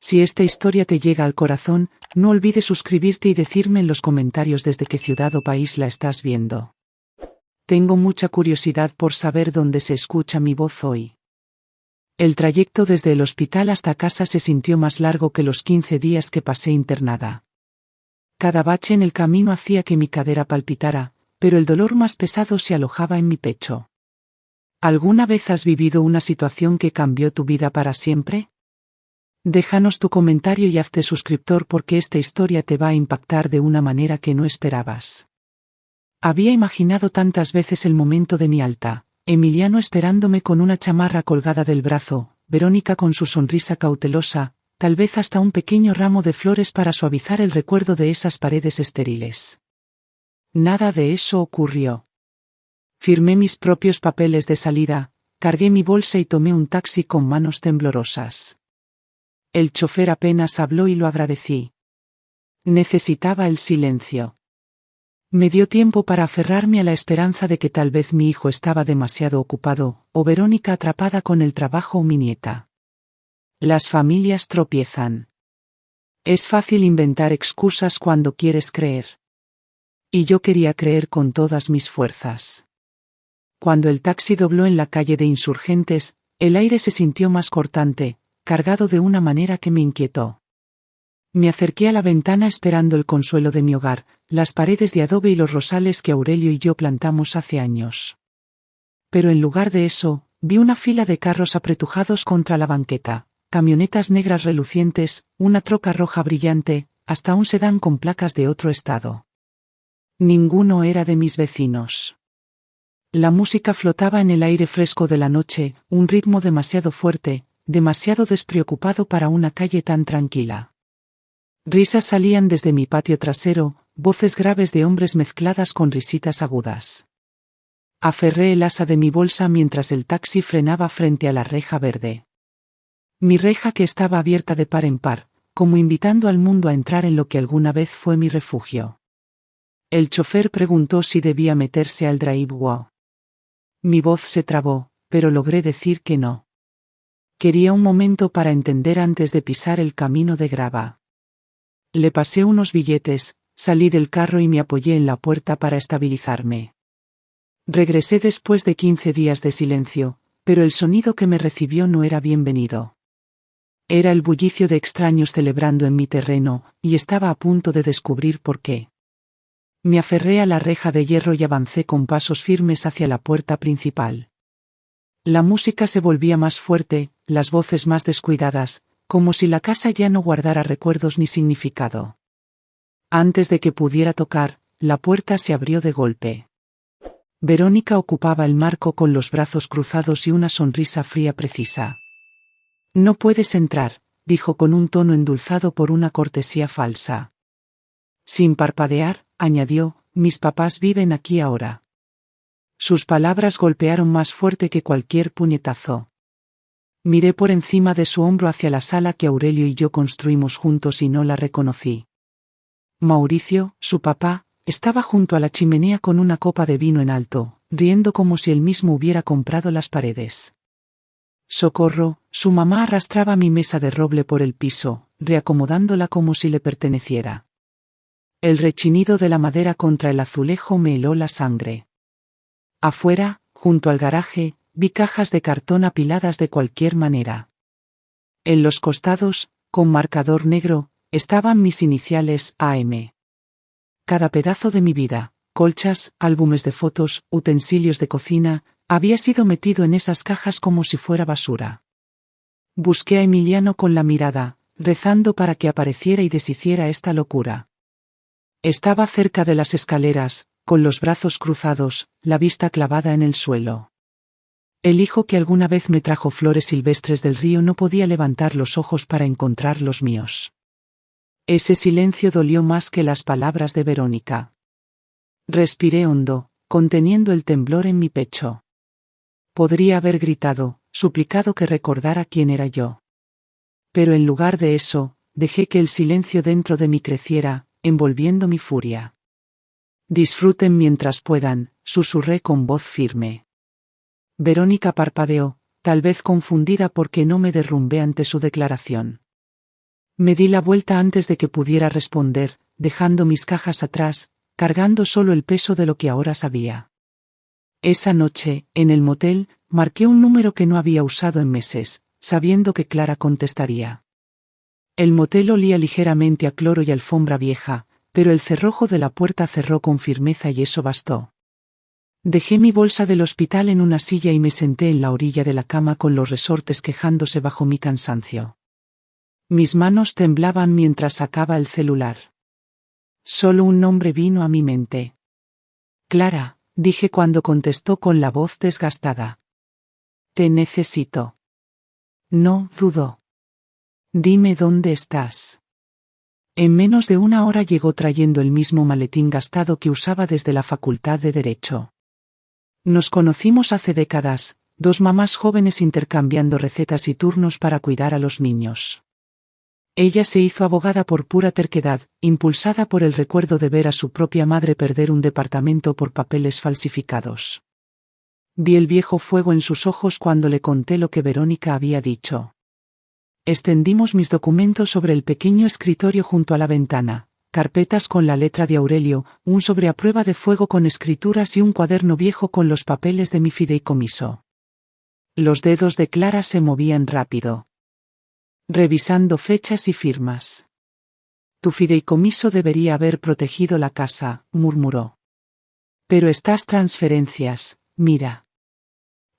Si esta historia te llega al corazón, no olvides suscribirte y decirme en los comentarios desde qué ciudad o país la estás viendo. Tengo mucha curiosidad por saber dónde se escucha mi voz hoy. El trayecto desde el hospital hasta casa se sintió más largo que los 15 días que pasé internada. Cada bache en el camino hacía que mi cadera palpitara, pero el dolor más pesado se alojaba en mi pecho. ¿Alguna vez has vivido una situación que cambió tu vida para siempre? Déjanos tu comentario y hazte suscriptor porque esta historia te va a impactar de una manera que no esperabas. Había imaginado tantas veces el momento de mi alta, Emiliano esperándome con una chamarra colgada del brazo, Verónica con su sonrisa cautelosa, tal vez hasta un pequeño ramo de flores para suavizar el recuerdo de esas paredes estériles. Nada de eso ocurrió. Firmé mis propios papeles de salida, cargué mi bolsa y tomé un taxi con manos temblorosas. El chofer apenas habló y lo agradecí. Necesitaba el silencio. Me dio tiempo para aferrarme a la esperanza de que tal vez mi hijo estaba demasiado ocupado, o Verónica atrapada con el trabajo o mi nieta. Las familias tropiezan. Es fácil inventar excusas cuando quieres creer. Y yo quería creer con todas mis fuerzas. Cuando el taxi dobló en la calle de Insurgentes, el aire se sintió más cortante, cargado de una manera que me inquietó. Me acerqué a la ventana esperando el consuelo de mi hogar, las paredes de adobe y los rosales que Aurelio y yo plantamos hace años. Pero en lugar de eso, vi una fila de carros apretujados contra la banqueta, camionetas negras relucientes, una troca roja brillante, hasta un sedán con placas de otro estado. Ninguno era de mis vecinos. La música flotaba en el aire fresco de la noche, un ritmo demasiado fuerte, demasiado despreocupado para una calle tan tranquila. Risas salían desde mi patio trasero, voces graves de hombres mezcladas con risitas agudas. Aferré el asa de mi bolsa mientras el taxi frenaba frente a la reja verde. Mi reja que estaba abierta de par en par, como invitando al mundo a entrar en lo que alguna vez fue mi refugio. El chofer preguntó si debía meterse al drive-thru. Mi voz se trabó, pero logré decir que no. Quería un momento para entender antes de pisar el camino de grava. Le pasé unos billetes, salí del carro y me apoyé en la puerta para estabilizarme. Regresé después de 15 días de silencio, pero el sonido que me recibió no era bienvenido. Era el bullicio de extraños celebrando en mi terreno, y estaba a punto de descubrir por qué. Me aferré a la reja de hierro y avancé con pasos firmes hacia la puerta principal. La música se volvía más fuerte, las voces más descuidadas, como si la casa ya no guardara recuerdos ni significado. Antes de que pudiera tocar, la puerta se abrió de golpe. Verónica ocupaba el marco con los brazos cruzados y una sonrisa fría precisa. «No puedes entrar», dijo con un tono endulzado por una cortesía falsa. Sin parpadear, añadió, «mis papás viven aquí ahora». Sus palabras golpearon más fuerte que cualquier puñetazo. Miré por encima de su hombro hacia la sala que Aurelio y yo construimos juntos y no la reconocí. Mauricio, su papá, estaba junto a la chimenea con una copa de vino en alto, riendo como si él mismo hubiera comprado las paredes. Socorro, su mamá arrastraba mi mesa de roble por el piso, reacomodándola como si le perteneciera. El rechinido de la madera contra el azulejo me heló la sangre. Afuera, junto al garaje, vi cajas de cartón apiladas de cualquier manera. En los costados, con marcador negro, estaban mis iniciales AM. Cada pedazo de mi vida, colchas, álbumes de fotos, utensilios de cocina, había sido metido en esas cajas como si fuera basura. Busqué a Emiliano con la mirada, rezando para que apareciera y deshiciera esta locura. Estaba cerca de las escaleras, con los brazos cruzados, la vista clavada en el suelo. El hijo que alguna vez me trajo flores silvestres del río no podía levantar los ojos para encontrar los míos. Ese silencio dolió más que las palabras de Verónica. Respiré hondo, conteniendo el temblor en mi pecho. Podría haber gritado, suplicado que recordara quién era yo. Pero en lugar de eso, dejé que el silencio dentro de mí creciera, envolviendo mi furia. «Disfruten mientras puedan», susurré con voz firme. Verónica parpadeó, tal vez confundida porque no me derrumbé ante su declaración. Me di la vuelta antes de que pudiera responder, dejando mis cajas atrás, cargando solo el peso de lo que ahora sabía. Esa noche, en el motel, marqué un número que no había usado en meses, sabiendo que Clara contestaría. El motel olía ligeramente a cloro y alfombra vieja, pero el cerrojo de la puerta cerró con firmeza y eso bastó. Dejé mi bolsa del hospital en una silla y me senté en la orilla de la cama con los resortes quejándose bajo mi cansancio. Mis manos temblaban mientras sacaba el celular. Solo un nombre vino a mi mente. Clara, dije cuando contestó con la voz desgastada. Te necesito. No dudo. Dime dónde estás. En menos de una hora llegó trayendo el mismo maletín gastado que usaba desde la Facultad de Derecho. Nos conocimos hace décadas, dos mamás jóvenes intercambiando recetas y turnos para cuidar a los niños. Ella se hizo abogada por pura terquedad, impulsada por el recuerdo de ver a su propia madre perder un departamento por papeles falsificados. Vi el viejo fuego en sus ojos cuando le conté lo que Verónica había dicho. Extendimos mis documentos sobre el pequeño escritorio junto a la ventana, carpetas con la letra de Aurelio, un sobre a prueba de fuego con escrituras y un cuaderno viejo con los papeles de mi fideicomiso. Los dedos de Clara se movían rápido, revisando fechas y firmas. Tu fideicomiso debería haber protegido la casa, murmuró. Pero estas transferencias, mira.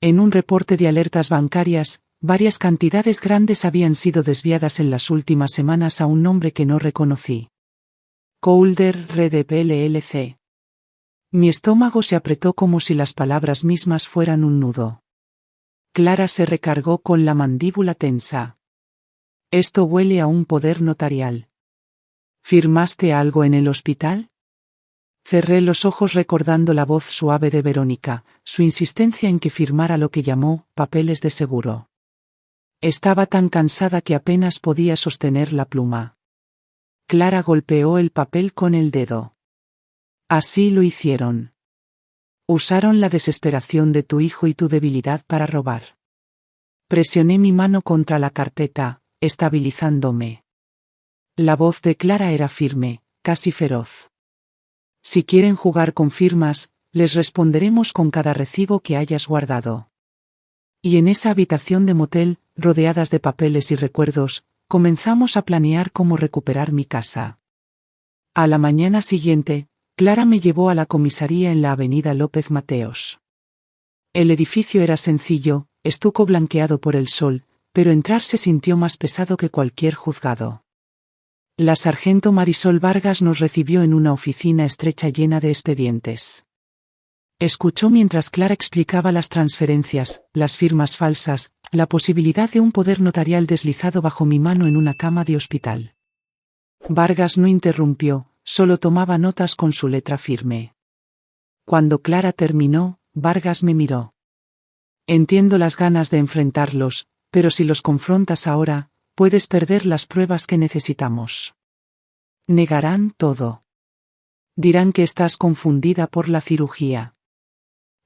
En un reporte de alertas bancarias, varias cantidades grandes habían sido desviadas en las últimas semanas a un nombre que no reconocí. Coulder RDP LLC. Mi estómago se apretó como si las palabras mismas fueran un nudo. Clara se recargó con la mandíbula tensa. Esto huele a un poder notarial. ¿Firmaste algo en el hospital? Cerré los ojos recordando la voz suave de Verónica, su insistencia en que firmara lo que llamó papeles de seguro. Estaba tan cansada que apenas podía sostener la pluma. Clara golpeó el papel con el dedo. Así lo hicieron. Usaron la desesperación de tu hijo y tu debilidad para robar. Presioné mi mano contra la carpeta, estabilizándome. La voz de Clara era firme, casi feroz. Si quieren jugar con firmas, les responderemos con cada recibo que hayas guardado. Y en esa habitación de motel, rodeadas de papeles y recuerdos, comenzamos a planear cómo recuperar mi casa. A la mañana siguiente, Clara me llevó a la comisaría en la avenida López Mateos. El edificio era sencillo, estuco blanqueado por el sol, pero entrar se sintió más pesado que cualquier juzgado. La sargento Marisol Vargas nos recibió en una oficina estrecha llena de expedientes. Escuchó mientras Clara explicaba las transferencias, las firmas falsas, la posibilidad de un poder notarial deslizado bajo mi mano en una cama de hospital. Vargas no interrumpió, solo tomaba notas con su letra firme. Cuando Clara terminó, Vargas me miró. Entiendo las ganas de enfrentarlos, pero si los confrontas ahora, puedes perder las pruebas que necesitamos. Negarán todo. Dirán que estás confundida por la cirugía.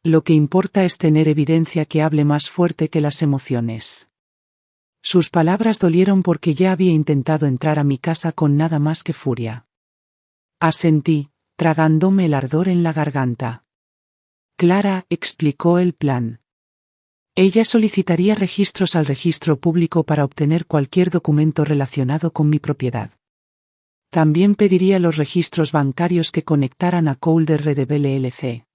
Lo que importa es tener evidencia que hable más fuerte que las emociones. Sus palabras dolieron porque ya había intentado entrar a mi casa con nada más que furia. Asentí, tragándome el ardor en la garganta. Clara explicó el plan. Ella solicitaría registros al registro público para obtener cualquier documento relacionado con mi propiedad. También pediría los registros bancarios que conectaran a Coulder RDP LLC.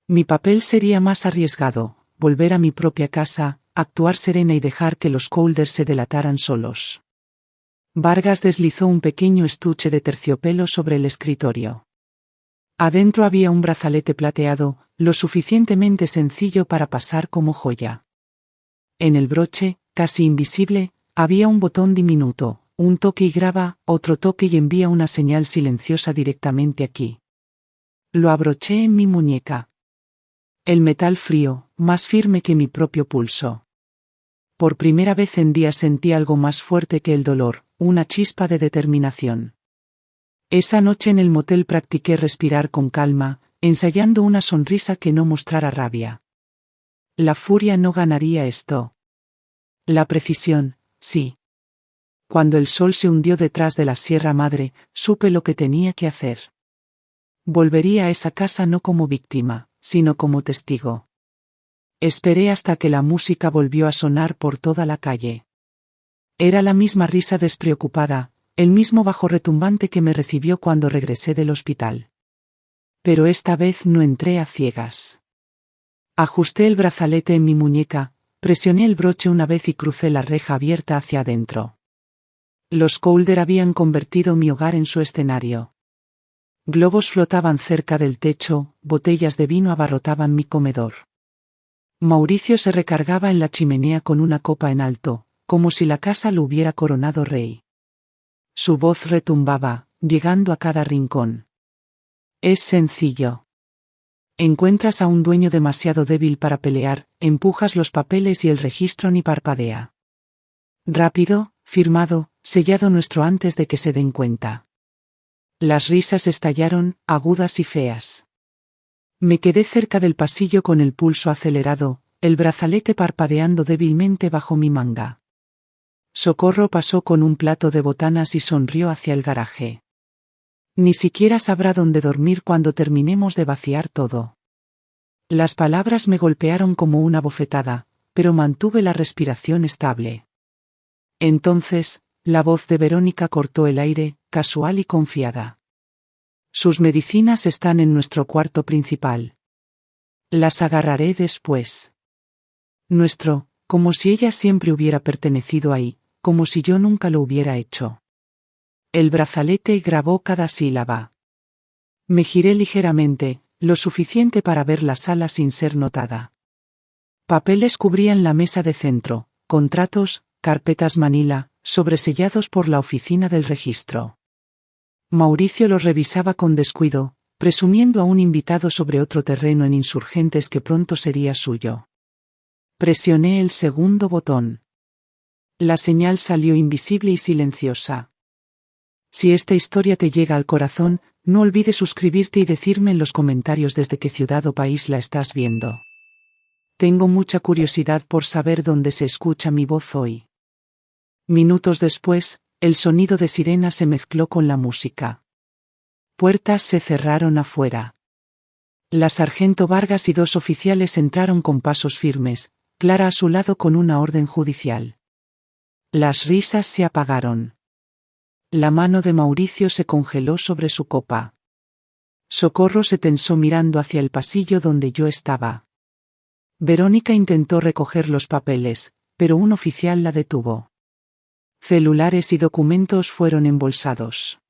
Mi papel sería más arriesgado, volver a mi propia casa, actuar serena y dejar que los Coulder se delataran solos. Vargas deslizó un pequeño estuche de terciopelo sobre el escritorio. Adentro había un brazalete plateado, lo suficientemente sencillo para pasar como joya. En el broche, casi invisible, había un botón diminuto, un toque y graba, otro toque y envía una señal silenciosa directamente aquí. Lo abroché en mi muñeca. El metal frío, más firme que mi propio pulso. Por primera vez en días sentí algo más fuerte que el dolor, una chispa de determinación. Esa noche en el motel practiqué respirar con calma, ensayando una sonrisa que no mostrara rabia. La furia no ganaría esto. La precisión, sí. Cuando el sol se hundió detrás de la Sierra Madre, supe lo que tenía que hacer. Volvería a esa casa no como víctima, sino como testigo. Esperé hasta que la música volvió a sonar por toda la calle. Era la misma risa despreocupada, el mismo bajo retumbante que me recibió cuando regresé del hospital. Pero esta vez no entré a ciegas. Ajusté el brazalete en mi muñeca, presioné el broche una vez y crucé la reja abierta hacia adentro. Los Calder habían convertido mi hogar en su escenario. Globos flotaban cerca del techo, botellas de vino abarrotaban mi comedor. Mauricio se recargaba en la chimenea con una copa en alto, como si la casa lo hubiera coronado rey. Su voz retumbaba, llegando a cada rincón. Es sencillo. Encuentras a un dueño demasiado débil para pelear, empujas los papeles y el registro ni parpadea. Rápido, firmado, sellado nuestro antes de que se den cuenta. Las risas estallaron, agudas y feas. Me quedé cerca del pasillo con el pulso acelerado, el brazalete parpadeando débilmente bajo mi manga. Socorro pasó con un plato de botanas y sonrió hacia el garaje. Ni siquiera sabrá dónde dormir cuando terminemos de vaciar todo. Las palabras me golpearon como una bofetada, pero mantuve la respiración estable. Entonces, la voz de Verónica cortó el aire, casual y confiada. Sus medicinas están en nuestro cuarto principal. Las agarraré después. Nuestro, como si ella siempre hubiera pertenecido ahí, como si yo nunca lo hubiera hecho. El brazalete grabó cada sílaba. Me giré ligeramente, lo suficiente para ver la sala sin ser notada. Papeles cubrían la mesa de centro, contratos, carpetas manila, sobresellados por la oficina del registro. Mauricio los revisaba con descuido, presumiendo a un invitado sobre otro terreno en Insurgentes que pronto sería suyo. Presioné el segundo botón. La señal salió invisible y silenciosa. Si esta historia te llega al corazón, no olvides suscribirte y decirme en los comentarios desde qué ciudad o país la estás viendo. Tengo mucha curiosidad por saber dónde se escucha mi voz hoy. Minutos después, el sonido de sirena se mezcló con la música. Puertas se cerraron afuera. La sargento Vargas y 2 oficiales entraron con pasos firmes, Clara a su lado con una orden judicial. Las risas se apagaron. La mano de Mauricio se congeló sobre su copa. Socorro se tensó mirando hacia el pasillo donde yo estaba. Verónica intentó recoger los papeles, pero un oficial la detuvo. Celulares y documentos fueron embolsados.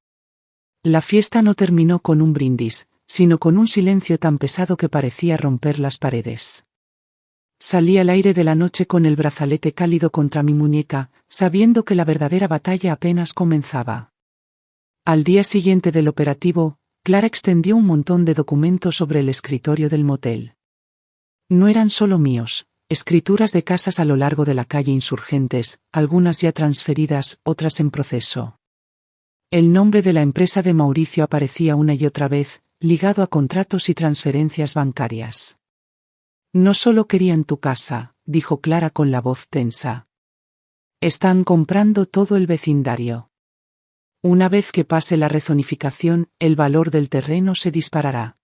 La fiesta no terminó con un brindis, sino con un silencio tan pesado que parecía romper las paredes. Salí al aire de la noche con el brazalete cálido contra mi muñeca, sabiendo que la verdadera batalla apenas comenzaba. Al día siguiente del operativo, Clara extendió un montón de documentos sobre el escritorio del motel. No eran solo míos, escrituras de casas a lo largo de la calle Insurgentes, algunas ya transferidas, otras en proceso. El nombre de la empresa de Mauricio aparecía una y otra vez, ligado a contratos y transferencias bancarias. No solo querían tu casa, dijo Clara con la voz tensa. Están comprando todo el vecindario. Una vez que pase la rezonificación, el valor del terreno se disparará.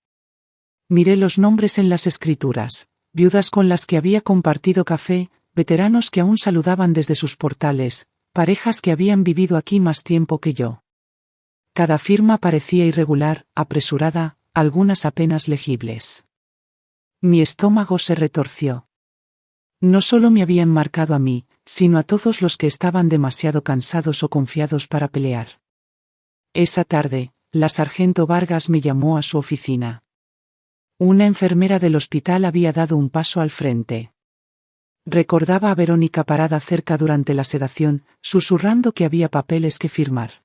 Miré los nombres en las escrituras, viudas con las que había compartido café, veteranos que aún saludaban desde sus portales, parejas que habían vivido aquí más tiempo que yo. Cada firma parecía irregular, apresurada, algunas apenas legibles. Mi estómago se retorció. No solo me habían marcado a mí, sino a todos los que estaban demasiado cansados o confiados para pelear. Esa tarde, la sargento Vargas me llamó a su oficina. Una enfermera del hospital había dado un paso al frente. Recordaba a Verónica parada cerca durante la sedación, susurrando que había papeles que firmar.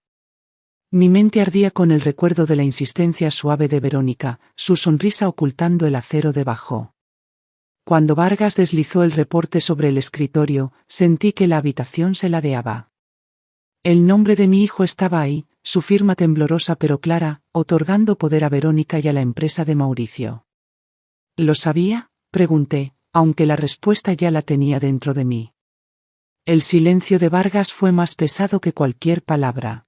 Mi mente ardía con el recuerdo de la insistencia suave de Verónica, su sonrisa ocultando el acero debajo. Cuando Vargas deslizó el reporte sobre el escritorio, sentí que la habitación se ladeaba. El nombre de mi hijo estaba ahí, su firma temblorosa pero clara, otorgando poder a Verónica y a la empresa de Mauricio. ¿Lo sabía?, pregunté, aunque la respuesta ya la tenía dentro de mí. El silencio de Vargas fue más pesado que cualquier palabra.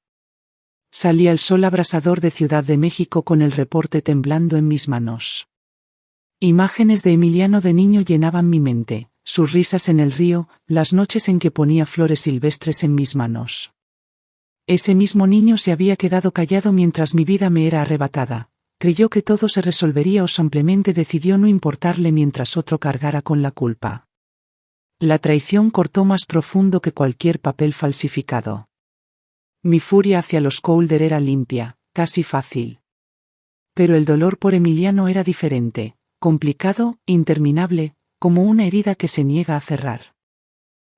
Salía el sol abrasador de Ciudad de México con el reporte temblando en mis manos. Imágenes de Emiliano de niño llenaban mi mente, sus risas en el río, las noches en que ponía flores silvestres en mis manos. Ese mismo niño se había quedado callado mientras mi vida me era arrebatada. Creyó que todo se resolvería o simplemente decidió no importarle mientras otro cargara con la culpa. La traición cortó más profundo que cualquier papel falsificado. Mi furia hacia los Calder era limpia, casi fácil. Pero el dolor por Emiliano era diferente, complicado, interminable, como una herida que se niega a cerrar.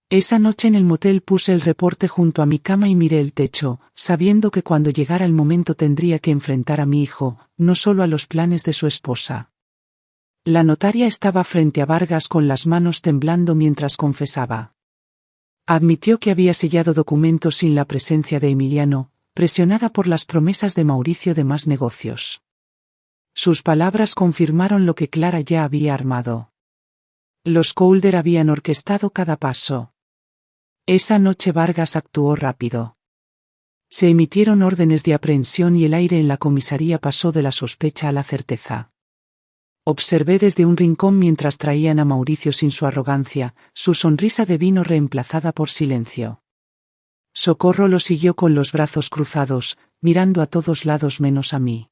Esa noche en el motel puse el reporte junto a mi cama y miré el techo, sabiendo que cuando llegara el momento tendría que enfrentar a mi hijo, no solo a los planes de su esposa. La notaria estaba frente a Vargas con las manos temblando mientras confesaba. Admitió que había sellado documentos sin la presencia de Emiliano, presionada por las promesas de Mauricio de más negocios. Sus palabras confirmaron lo que Clara ya había armado. Los Calder habían orquestado cada paso. Esa noche Vargas actuó rápido. Se emitieron órdenes de aprehensión y el aire en la comisaría pasó de la sospecha a la certeza. Observé desde un rincón mientras traían a Mauricio sin su arrogancia, su sonrisa de vino reemplazada por silencio. Socorro lo siguió con los brazos cruzados, mirando a todos lados menos a mí.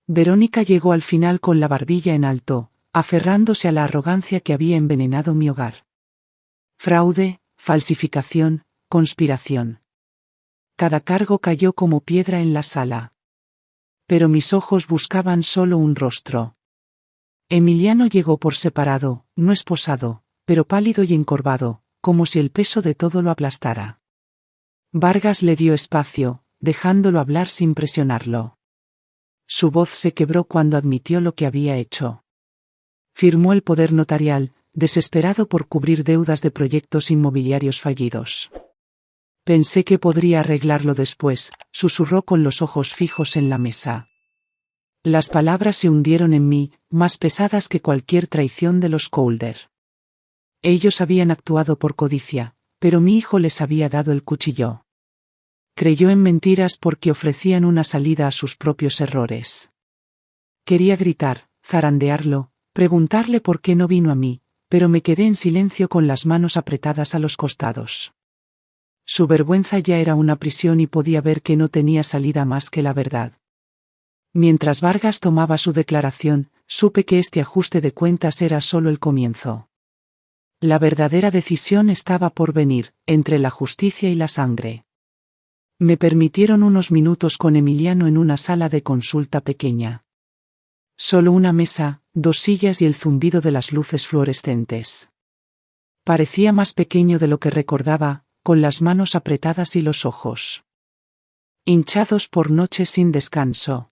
Verónica llegó al final con la barbilla en alto, aferrándose a la arrogancia que había envenenado mi hogar. Fraude, falsificación, conspiración. Cada cargo cayó como piedra en la sala. Pero mis ojos buscaban solo un rostro. Emiliano llegó por separado, no esposado, pero pálido y encorvado, como si el peso de todo lo aplastara. Vargas le dio espacio, dejándolo hablar sin presionarlo. Su voz se quebró cuando admitió lo que había hecho. Firmó el poder notarial, desesperado por cubrir deudas de proyectos inmobiliarios fallidos. Pensé que podría arreglarlo después, susurró con los ojos fijos en la mesa. Las palabras se hundieron en mí, más pesadas que cualquier traición de los Calder. Ellos habían actuado por codicia, pero mi hijo les había dado el cuchillo. Creyó en mentiras porque ofrecían una salida a sus propios errores. Quería gritar, zarandearlo, preguntarle por qué no vino a mí, pero me quedé en silencio con las manos apretadas a los costados. Su vergüenza ya era una prisión y podía ver que no tenía salida más que la verdad. Mientras Vargas tomaba su declaración, supe que este ajuste de cuentas era solo el comienzo. La verdadera decisión estaba por venir, entre la justicia y la sangre. Me permitieron unos minutos con Emiliano en una sala de consulta pequeña. Solo una mesa, 2 sillas y el zumbido de las luces fluorescentes. Parecía más pequeño de lo que recordaba, con las manos apretadas y los ojos hinchados por noches sin descanso.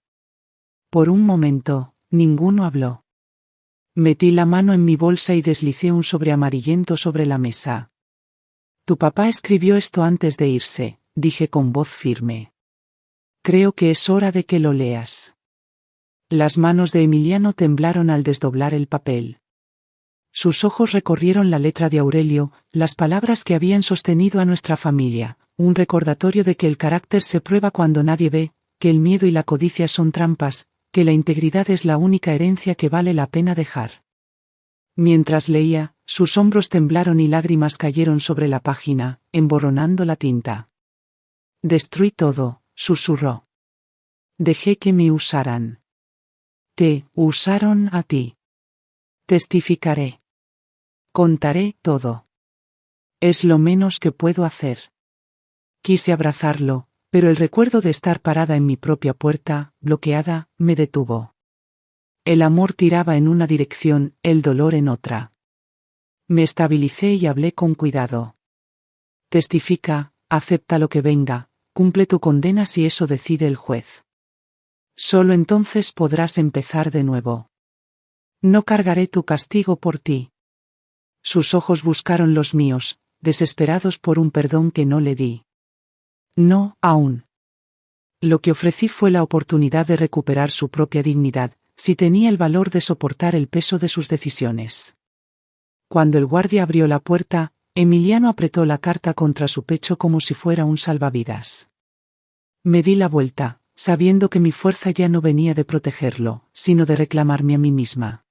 Por un momento, ninguno habló. Metí la mano en mi bolsa y deslicé un sobre amarillento sobre la mesa. Tu papá escribió esto antes de irse, dije con voz firme. Creo que es hora de que lo leas. Las manos de Emiliano temblaron al desdoblar el papel. Sus ojos recorrieron la letra de Aurelio, las palabras que habían sostenido a nuestra familia, un recordatorio de que el carácter se prueba cuando nadie ve, que el miedo y la codicia son trampas, que la integridad es la única herencia que vale la pena dejar. Mientras leía, sus hombros temblaron y lágrimas cayeron sobre la página, emborronando la tinta. Destruí todo, susurró. Dejé que me usaran. Te usaron a ti. Testificaré. Contaré todo. Es lo menos que puedo hacer. Quise abrazarlo, pero el recuerdo de estar parada en mi propia puerta, bloqueada, me detuvo. El amor tiraba en una dirección, el dolor en otra. Me estabilicé y hablé con cuidado. Testifica, acepta lo que venga, cumple tu condena si eso decide el juez. Solo entonces podrás empezar de nuevo. No cargaré tu castigo por ti. Sus ojos buscaron los míos, desesperados por un perdón que no le di. No, aún. Lo que ofrecí fue la oportunidad de recuperar su propia dignidad, si tenía el valor de soportar el peso de sus decisiones. Cuando el guardia abrió la puerta, Emiliano apretó la carta contra su pecho como si fuera un salvavidas. Me di la vuelta, sabiendo que mi fuerza ya no venía de protegerlo, sino de reclamarme a mí misma.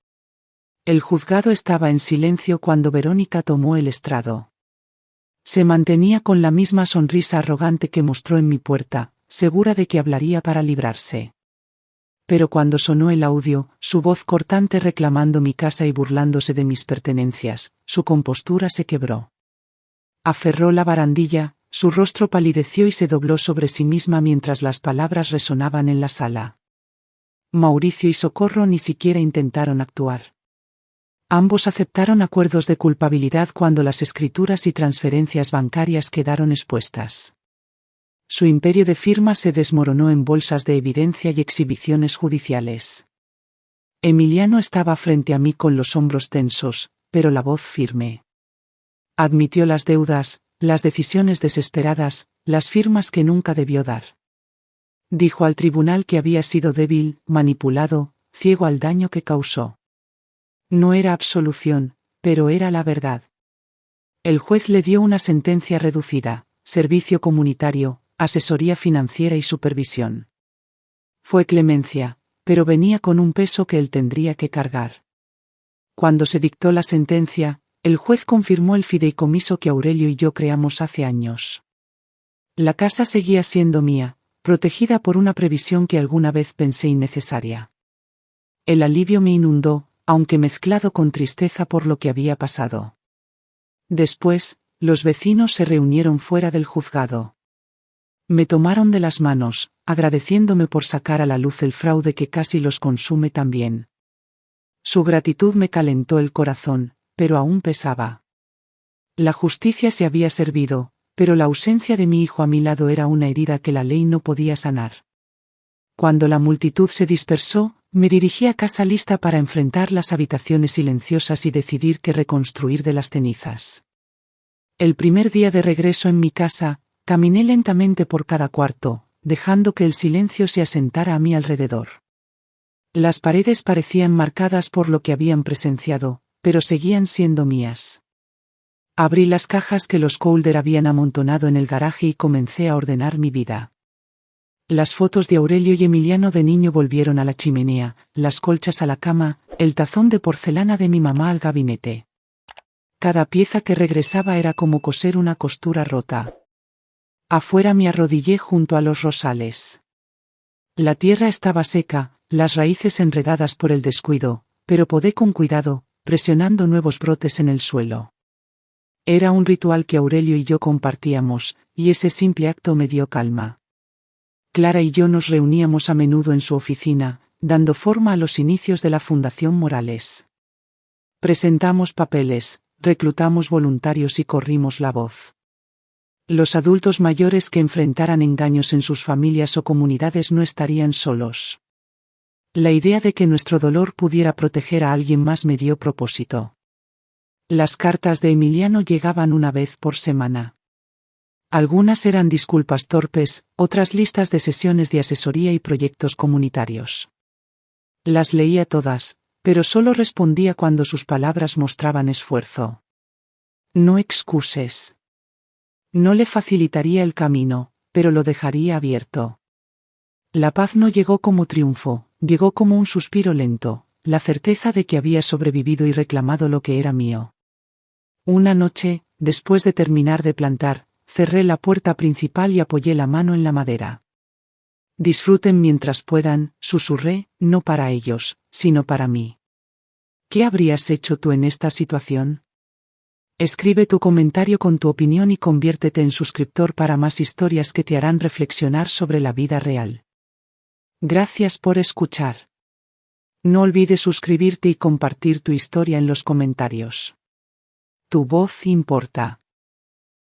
El juzgado estaba en silencio cuando Verónica tomó el estrado. Se mantenía con la misma sonrisa arrogante que mostró en mi puerta, segura de que hablaría para librarse. Pero cuando sonó el audio, su voz cortante reclamando mi casa y burlándose de mis pertenencias, su compostura se quebró. Aferró la barandilla, su rostro palideció y se dobló sobre sí misma mientras las palabras resonaban en la sala. Mauricio y Socorro ni siquiera intentaron actuar. Ambos aceptaron acuerdos de culpabilidad cuando las escrituras y transferencias bancarias quedaron expuestas. Su imperio de firmas se desmoronó en bolsas de evidencia y exhibiciones judiciales. Emiliano estaba frente a mí con los hombros tensos, pero la voz firme. Admitió las deudas, las decisiones desesperadas, las firmas que nunca debió dar. Dijo al tribunal que había sido débil, manipulado, ciego al daño que causó. No era absolución, pero era la verdad. El juez le dio una sentencia reducida, servicio comunitario, asesoría financiera y supervisión. Fue clemencia, pero venía con un peso que él tendría que cargar. Cuando se dictó la sentencia, el juez confirmó el fideicomiso que Aurelio y yo creamos hace años. La casa seguía siendo mía, protegida por una previsión que alguna vez pensé innecesaria. El alivio me inundó, aunque mezclado con tristeza por lo que había pasado. Después, los vecinos se reunieron fuera del juzgado. Me tomaron de las manos, agradeciéndome por sacar a la luz el fraude que casi los consume también. Su gratitud me calentó el corazón, pero aún pesaba. La justicia se había servido, pero la ausencia de mi hijo a mi lado era una herida que la ley no podía sanar. Cuando la multitud se dispersó, me dirigí a casa lista para enfrentar las habitaciones silenciosas y decidir qué reconstruir de las cenizas. El primer día de regreso en mi casa, caminé lentamente por cada cuarto, dejando que el silencio se asentara a mi alrededor. Las paredes parecían marcadas por lo que habían presenciado, pero seguían siendo mías. Abrí las cajas que los Calder habían amontonado en el garaje y comencé a ordenar mi vida. Las fotos de Aurelio y Emiliano de niño volvieron a la chimenea, las colchas a la cama, el tazón de porcelana de mi mamá al gabinete. Cada pieza que regresaba era como coser una costura rota. Afuera me arrodillé junto a los rosales. La tierra estaba seca, las raíces enredadas por el descuido, pero podé con cuidado, presionando nuevos brotes en el suelo. Era un ritual que Aurelio y yo compartíamos, y ese simple acto me dio calma. Clara y yo nos reuníamos a menudo en su oficina, dando forma a los inicios de la Fundación Morales. Presentamos papeles, reclutamos voluntarios y corrimos la voz. Los adultos mayores que enfrentaran engaños en sus familias o comunidades no estarían solos. La idea de que nuestro dolor pudiera proteger a alguien más me dio propósito. Las cartas de Emiliano llegaban una vez por semana. Algunas eran disculpas torpes, otras listas de sesiones de asesoría y proyectos comunitarios. Las leía todas, pero solo respondía cuando sus palabras mostraban esfuerzo. No excuses. No le facilitaría el camino, pero lo dejaría abierto. La paz no llegó como triunfo, llegó como un suspiro lento, la certeza de que había sobrevivido y reclamado lo que era mío. Una noche, después de terminar de plantar, cerré la puerta principal y apoyé la mano en la madera. Disfruten mientras puedan, susurré, no para ellos, sino para mí. ¿Qué habrías hecho tú en esta situación? Escribe tu comentario con tu opinión y conviértete en suscriptor para más historias que te harán reflexionar sobre la vida real. Gracias por escuchar. No olvides suscribirte y compartir tu historia en los comentarios. Tu voz importa.